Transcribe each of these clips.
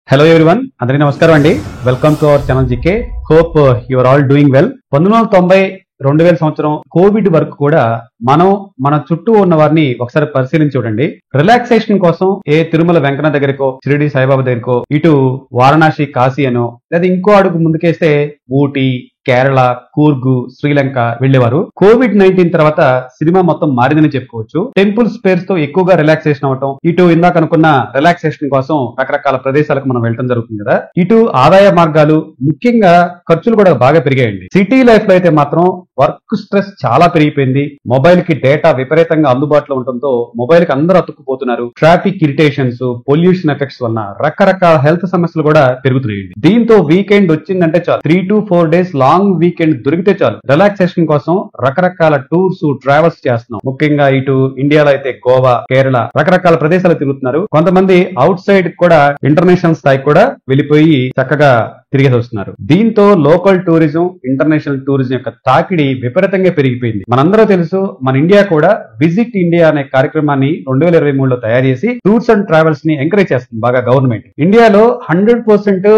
Hello everyone, అందరికీ నమస్కారం అండి. Welcome to our channel GK. Hope you are all doing well. 1990 సంవత్సరం Covid వరకు కూడా మన చుట్టూ ఉన్న వారిని ఒకసారి పరిశీలించి చూడండి. రిలాక్సేషన్ కోసం ఏ తిరుమల వెంకన్న దగ్గరకో, షిరిడి సాయిబాబా దగ్గరకో, ఇటు వారణాసి కాశీ అనో, లేదా ఇంకో అడుగు ముందుకేస్తే ఊటీ, కేరళ, కూర్గు, శ్రీలంక వెళ్లేవారు. కోవిడ్-19 తర్వాత సినిమా మొత్తం మారిందని చెప్పుకోవచ్చు. టెంపుల్స్ పేర్స్ తో ఎక్కువగా రిలాక్సేషన్ అవటం, ఇటు ఇందాక అనుకున్న రిలాక్సేషన్ కోసం రకరకాల ప్రదేశాలకు మనం వెళ్ళడం జరుగుతుంది కదా. ఇటు ఆదాయ మార్గాలు, ముఖ్యంగా ఖర్చులు కూడా బాగా పెరిగాయండి. సిటీ లైఫ్ లో అయితే మాత్రం వర్క్ స్ట్రెస్ చాలా పెరిగిపోయింది. మొబైల్ కి డేటా విపరీతంగా అందుబాటులో ఉండటంతో మొబైల్ కి అందరూ అతుక్కుపోతున్నారు. ట్రాఫిక్ ఇరిటేషన్స్, పొల్యూషన్ ఎఫెక్ట్స్ వలన రకరకాల హెల్త్ సమస్యలు కూడా పెరుగుతున్నాయండి. దీంతో వీకెండ్ వచ్చిందంటే చాలు, 3 to 4 days లాంగ్ వీకెండ్ దొరికితే చాలు రిలాక్సేషన్ కోసం రకరకాల టూర్స్, ట్రావెల్స్ చేస్తున్నాం. ముఖ్యంగా ఇటు ఇండియాలో అయితే గోవా, కేరళ రకరకాల ప్రదేశాలు తిరుగుతున్నారు. కొంతమంది అవుట్ సైడ్ కూడా ఇంటర్నేషనల్ స్థాయికి కూడా వెళ్ళిపోయి చక్కగా తిరిగేసి వస్తున్నారు. దీంతో లోకల్ టూరిజం, ఇంటర్నేషనల్ టూరిజం యొక్క తాకిడి విపరీతంగా పెరిగిపోయింది. మనందరూ తెలుసు, మన ఇండియా కూడా విజిట్ ఇండియా అనే కార్యక్రమాన్ని 2023లో తయారు చేసి టూర్స్ అండ్ ట్రావెల్స్ ని ఎంకరేజ్ చేస్తుంది బాగా గవర్నమెంట్. ఇండియాలో 100%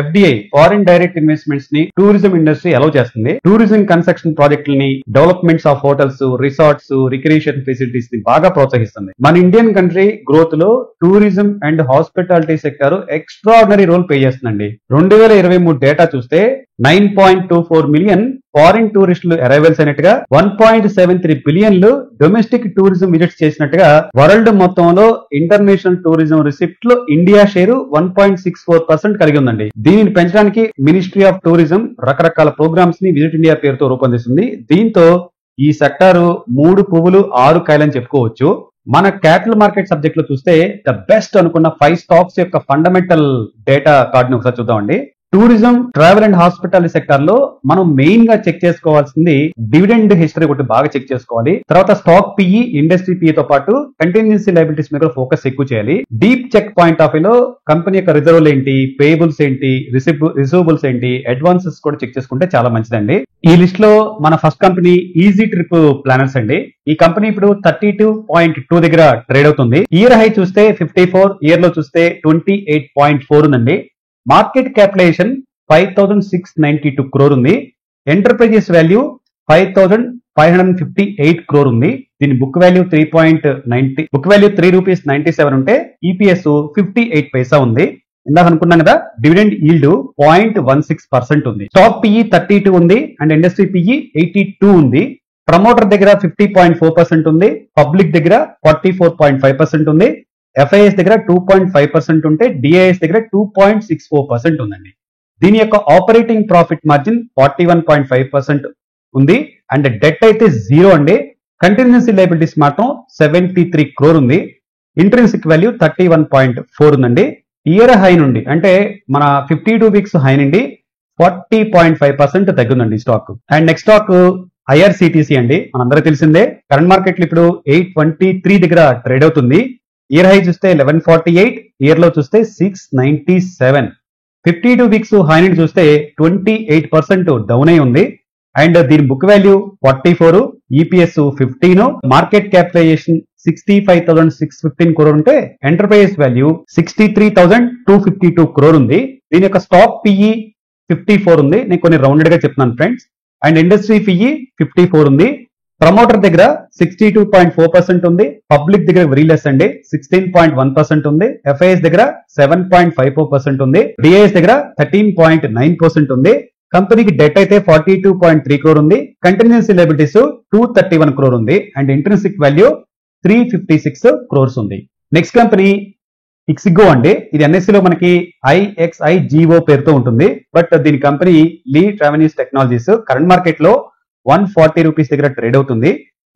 FDI, ఫారిన్ డైరెక్ట్ ఇన్వెస్ట్మెంట్స్ ని టూరిజం ఇండస్ట్రీ అలౌ చేస్తుంది. టూరిజం కన్స్ట్రక్షన్ ప్రాజెక్టులని, developments of hotels, resorts, recreation facilities ని బాగా ప్రోత్సహిస్తుంది. మన ఇండియన్ కంట్రీ గ్రోత్ లో tourism and hospitality sector extraordinary role play చేస్తుందండి. 2023 డేటా చూస్తే 9.24 మిలియన్ ఫారిన్ టూరిస్టులు అరైవల్స్ అయినట్టుగా, 1.73 బిలియన్లు డొమెస్టిక్ టూరిజం విజిట్స్ చేసినట్టుగా వరల్డ్ మొత్తంలో ఇంటర్నేషనల్ టూరిజం రిసిప్ట్ లో ఇండియా షేరు 1.64% కలిగి ఉందండి. దీనిని పెంచడానికి మినిస్ట్రీ ఆఫ్ టూరిజం రకరకాల ప్రోగ్రామ్స్ ని విజిట్ ఇండియా పేరుతో రూపొందిస్తుంది. దీంతో ఈ సెక్టారు 3 పువ్వులు 6 కాయలని చెప్పుకోవచ్చు. మన క్యాపిటల్ మార్కెట్ సబ్జెక్ట్ లో చూస్తే ద బెస్ట్ అనుకున్న 5 స్టాక్స్ యొక్క ఫండమెంటల్ డేటా కార్డ్ ని ఒకసారి చూద్దామండి. Tourism, travel and hospitality sector లో మనం మెయిన్ గా చెక్ చేసుకోవాల్సింది డివిడెండ్ హిస్టరీ ఒకటి బాగా చెక్ చేసుకోవాలి. తర్వాత స్టాక్ పిఈ, ఇండస్ట్రీ పిఈ తో పాటు కంటిన్యూన్సీ లయబిలిటీస్ మీద ఫోకస్ ఎక్కువ చేయాలి. డీప్ చెక్ పాయింట్ ఆఫ్ వ్యూలో కంపెనీ యొక్క రిజర్వ్లు ఏంటి, పేయబుల్స్ ఏంటి, రిసీవబుల్స్ ఏంటి, అడ్వాన్సెస్ కూడా చెక్ చేసుకుంటే చాలా మంచిదండి. ఈ లిస్ట్ లో మన first company easy trip planners అండి. ఈ కంపెనీ ఇప్పుడు 32.2 దగ్గర ట్రేడ్ అవుతుంది. ఇయర్ హై చూస్తే 54, ఇయర్ లో చూస్తే 28.4 ఉందండి. మార్కెట్ క్యాపిటలైజేషన్ 5,692 crore ఉంది. ఎంటర్ప్రైజెస్ వాల్యూ 5,558 crore ఉంది. దీని బుక్ వాల్యూ 3 రూపీస్ 97 ఉంటే ఈపీఎస్ 58 పైసా ఉంది. ఇందాక అనుకున్నాం కదా, డివిడెండ్ ఈల్డ్ 0.16% ఉంది. స్టాక్ పిఈ 32 ఉంది అండ్ ఇండస్ట్రీ పిఈ 82 ఉంది. ప్రమోటర్ దగ్గర 50.4% ఉంది. పబ్లిక్ దగ్గర 44.5% ఉంది. ఎఫ్ఐఎస్ దగ్గర 2.5% ఉంటే డిఐఎస్ దగ్గర 2.64% ఉందండి. దీని యొక్క ఆపరేటింగ్ ప్రాఫిట్ మార్జిన్ 41.5% ఉంది అండ్ డెట్ అయితే 0 అండి. కంటిన్యూన్సీ లయబిలిటీస్ మాత్రం 73 crore ఉంది. ఇంట్రిన్సిక్ వాల్యూ 31.4 ఉందండి. ఇయర్ హై నుండి అంటే మన 52 వీక్స్ హై నుండి 40.5% తగ్గిందండి stock. And next stock IRCTC అండి. మనందరికీ తెలిసిందే, కరెంట్ మార్కెట్ లో ఇప్పుడు 823 దగ్గర ట్రేడ్ అవుతుంది. ఇయర్ హై చూస్తే 1148, ఇయర్ లో చూస్తే 697. 52 వీక్స్ హై నుండి చూస్తే 28% డౌన్ అయి ఉంది. అండ్ దీని book value 44, EPS 15, market capitalization 65,615 crore ఉంటే ఎంటర్ప్రైజ్ వాల్యూ 63,252 crore ఉంది. దీని యొక్క స్టాక్ పిఈ 54 ఉంది. నేను కొన్ని రౌండెడ్ గా చెప్తున్నాను ఫ్రెండ్స్. అండ్ ఇండస్ట్రీ పిఈ 54 ఉంది. ప్రమోటర్ దగ్గర 62.4% ఉంది. పబ్లిక్ దగ్గర వెరీ లెస్ అండి, 16.1% ఉంది. ఎఫ్ఐఎస్ దగ్గర 7.54% ఉంది. డిఐఎస్ దగ్గర 13.9% ఉంది. కంపెనీకి డెట్ అయితే 42.3 crore ఉంది. కంటిన్యూన్సీ లయబిలిటీస్ 231 crore ఉంది. అండ్ ఇంట్రిన్సిక్ వాల్యూ 356 crores ఉంది. నెక్స్ట్ కంపెనీ ఇక్సిగో అండి. ఇది ఎన్ఎస్సి లో మనకి IXIGO పేరుతో ఉంటుంది. బట్ దీని company lead revenues technologies. Current market లో 140 రూపీస్ దగ్గర ట్రేడ్ అవుతుంది.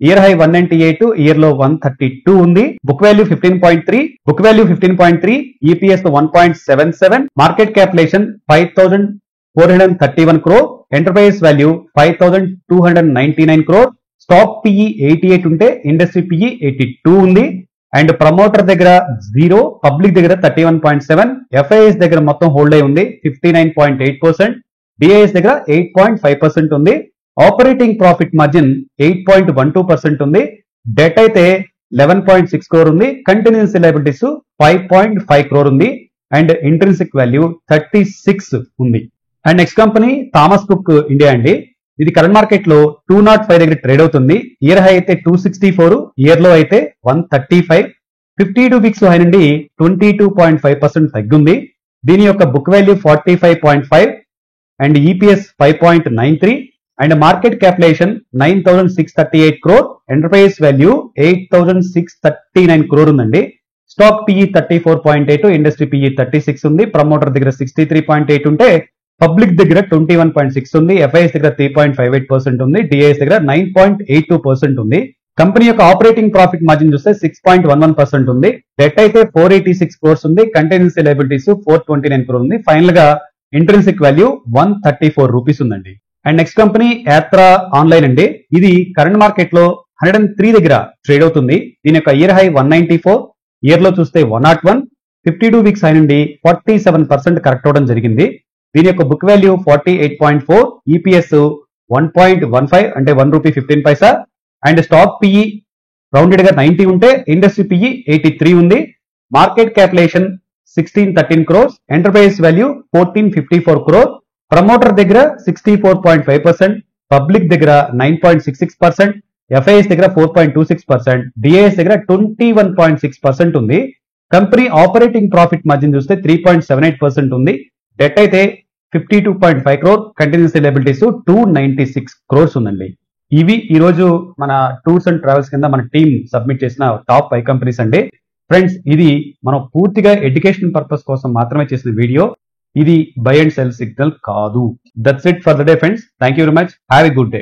ఇయర్ హై 198, ఇయర్ లో 132 ఉంది. Book value 15.3, EPS 1.77, market capitalization 5,431 crore, enterprise value 5,299 crore. Stock PE 88 ఉంటే ఇండస్ట్రీ పిఈ 82 ఉంది. అండ్ ప్రమోటర్ దగ్గర 0, పబ్లిక్ దగ్గర 31.7, ఎఫ్ఐఎస్ దగ్గర మొత్తం హోల్డ్ అయి ఉంది 59.8%, డిఐఎస్ దగ్గర 8.5% ఉంది. ఆపరేటింగ్ ప్రాఫిట్ మార్జిన్ 8.12% ఉంది. డెట్ అయితే 11.6 crore ఉంది. కంటిన్యూన్సీ లయబిలిటీస్ 5.5 crore ఉంది. అండ్ ఇంట్రెన్సిక్ వాల్యూ 36 ఉంది. And next company Thomas cook India అండి. ఇది కరెంట్ మార్కెట్ లో 205 దగ్గర ట్రేడ్ అవుతుంది. ఇయర్ హై అయితే 264, ఇయర్ లో అయితే 135. 52 వీక్స్ హై నుండి 22.5% తగ్గుంది. దీని యొక్క book value 45.5 and EPS 5.93 and market capitalization 9,638 crore, enterprise value 8,639 crore ఉందండి. స్టాక్ పిఈ 34.8, ఇండస్ట్రీ పిఈ 36 ఉంది. ప్రమోటర్ దగ్గర 63.8 ఉంటే పబ్లిక్ దగ్గర 21.6 ఉంది. ఎఫ్ఐఎస్ దగ్గర 3.58% ఉంది. డిఐఎస్ దగ్గర 9.82% ఉంది. కంపెనీ యొక్క ఆపరేటింగ్ ప్రాఫిట్ మార్జిన్ చూస్తే 6.11% ఉంది. డెట్ అయితే 486 crores ఉంది. కంటిన్యూసీ లయబిలిటీస్ 429 crore ఉంది. ఫైనల్ గా ఇంట్రెన్సిక్ వాల్యూ 134 రూపీస్ ఉందండి. అండ్ నెక్స్ట్ కంపెనీ యాత్రా ఆన్లైన్ అండి. ఇది కరెంట్ మార్కెట్ లో 103 దగ్గర ట్రేడ్ అవుతుంది. దీని యొక్క ఇయర్ హై 194, ఇయర్ లో చూస్తే 101. 52 వీక్స్ హై నుండి 47% కరెక్ట్ అవడం జరిగింది. దీని యొక్క బుక్ వాల్యూ 48.4, ఈపీఎస్ 1.15 అంటే 1 rupee 15 paisa and stock PE rounded గా 90 ఉంటే ఇండస్ట్రీ పిఈ 83 ఉంది. Market capitalization 1613 crores, enterprise value 1454 crore. Promoter దగ్గర 64.5%, పబ్లిక్ దగ్గర 9.66%, ఎఫ్ఐఎస్ దగ్గర 4.26%, డిఐఎస్ దగ్గర 21.6% ఉంది. కంపెనీ ఆపరేటింగ్ ప్రాఫిట్ మార్జిన్ చూస్తే 3.78% ఉంది. డెట్ అయితే 52.5 crore, కంటిన్యూసీ లయబిలిటీస్ 296 crores ఉందండి. ఇవి ఈ రోజు మన టూర్స్ అండ్ ట్రావెల్స్ కింద మన టీం సబ్మిట్ చేసిన టాప్ 5 కంపెనీస్ అండి. ఫ్రెండ్స్, ఇది మనం పూర్తిగా ఎడ్యుకేషన్ పర్పస్ కోసం మాత్రమే చేసిన వీడియో. ఇది బై అండ్ సెల్ సిగ్నల్ కాదు. That's it for the day friends. Thank you very much. Have a good day.